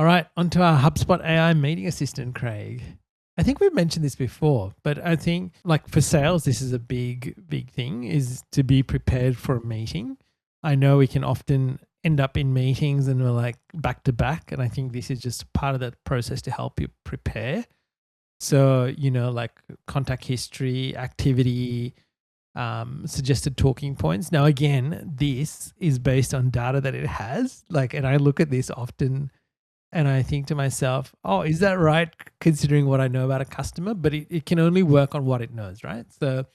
All right, onto our HubSpot AI Meeting Assistant, Craig. I think we've mentioned this before, but I think like for sales, this is a big thing, is to be prepared for a meeting. I know we can often end up in meetings and we're like back to back. And I think this is just part of that process to help you prepare. So, like contact history, activity, suggested talking points. Now, again, this is based on data that it has. And I look at this often and I think to myself, oh, is that right considering what I know about a customer? But it can only work on what it knows, right? So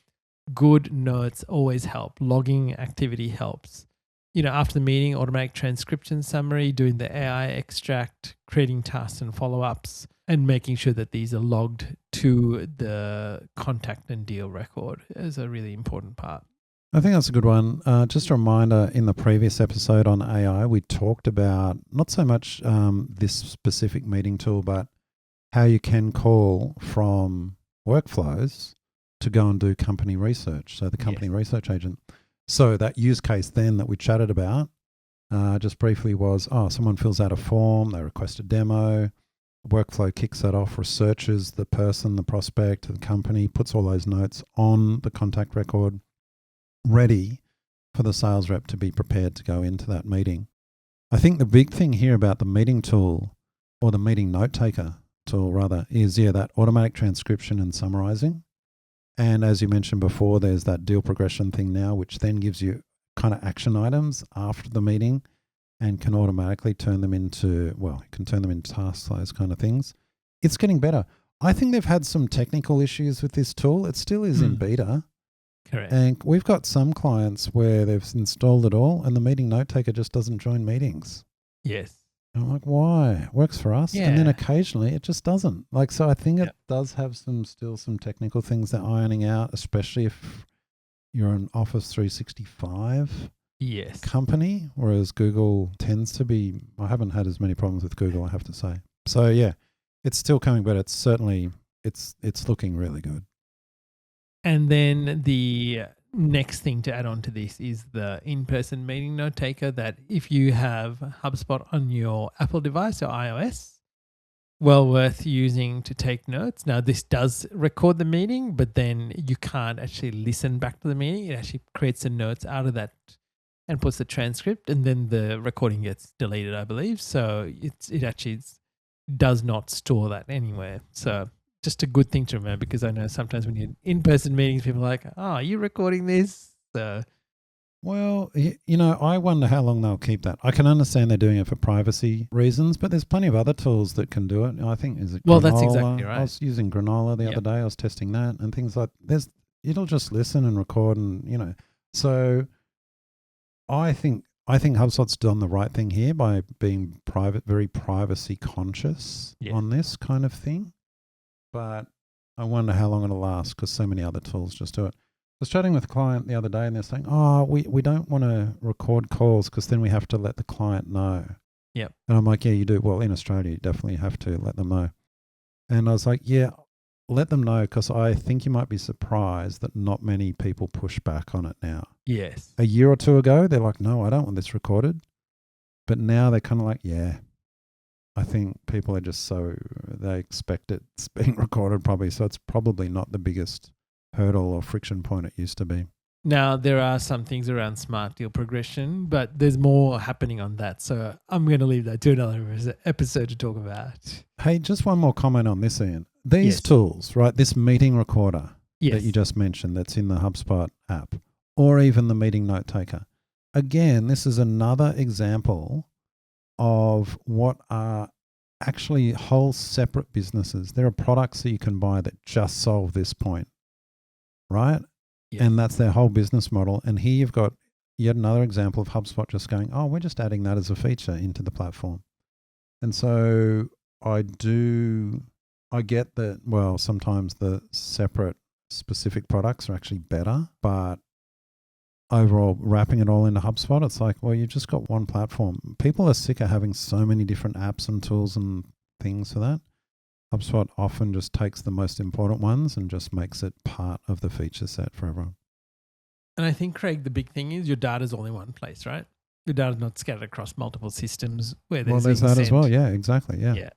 good notes always help. Logging activity helps. After the meeting, automatic transcription summary, doing the AI extract, creating tasks and follow-ups, and making sure that these are logged to the contact and deal record is a really important part. I think that's a good one. Just a reminder, in the previous episode on AI, we talked about not so much this specific meeting tool, but how you can call from workflows to go and do company research. So the company research agent. So that use case then that we chatted about just briefly was, someone fills out a form, they request a demo, workflow kicks that off, researches the person, the prospect, the company, puts all those notes on the contact record, ready for the sales rep to be prepared to go into that meeting. I think the big thing here about the meeting tool, or the meeting note taker tool rather, is that automatic transcription and summarizing. And as you mentioned before, there's that deal progression thing now, which then gives you kind of action items after the meeting and can automatically turn them into tasks, those kind of things. It's getting better. I think they've had some technical issues with this tool. It still is in beta. Correct. And we've got some clients where they've installed it all and the meeting note taker just doesn't join meetings. Yes. And I'm like, why? It works for us. Yeah. And then occasionally it just doesn't. So I think it does have some technical things they're ironing out, especially if you're an Office 365 company, whereas Google tends to be, I haven't had as many problems with Google, I have to say. So yeah, it's still coming, but it's certainly, it's looking really good. And then the next thing to add on to this is the in-person meeting note taker, that if you have HubSpot on your Apple device or iOS, well worth using to take notes. Now, this does record the meeting, but then you can't actually listen back to the meeting. It actually creates the notes out of that and puts the transcript, and then the recording gets deleted, I believe. So it actually does not store that anywhere. So just a good thing to remember, because I know sometimes when you're in in-person meetings, people are like, are you recording this? Well, I wonder how long they'll keep that. I can understand they're doing it for privacy reasons, but there's plenty of other tools that can do it. I think, is it Granola? That's exactly right. I was using Granola the other day. I was testing that and things like it'll just listen and record and, so I think HubSpot's done the right thing here by being very privacy conscious on this kind of thing. But I wonder how long it'll last, because so many other tools just do it. I was chatting with a client the other day and they're saying, we don't want to record calls because then we have to let the client know. Yep. And I'm like, yeah, you do. Well, in Australia, you definitely have to let them know. And I was like, yeah, let them know, because I think you might be surprised that not many people push back on it now. Yes. A year or two ago, they're like, no, I don't want this recorded. But now they're kind of like, yeah. I think people are just they expect it's being recorded probably. So it's probably not the biggest hurdle or friction point it used to be. Now, there are some things around smart deal progression, but there's more happening on that. So I'm going to leave that to another episode to talk about. Hey, just one more comment on this, Ian. These tools, right? This meeting recorder that you just mentioned that's in the HubSpot app, or even the meeting note taker. Again, this is another example of what are actually whole separate businesses. There are products that you can buy that just solve this point, right? Yes. And that's their whole business model. And here you've got yet another example of HubSpot just going, we're just adding that as a feature into the platform. And so I get that, well, sometimes the separate specific products are actually better, but overall, wrapping it all into HubSpot, it's like, well, you've just got one platform. People are sick of having so many different apps and tools and things for that. HubSpot often just takes the most important ones and just makes it part of the feature set for everyone. And I think, Craig, the big thing is your data's all in one place, right? the data not scattered across multiple systems where Well, there's there's that as well. Yeah, exactly. Yeah. Yeah.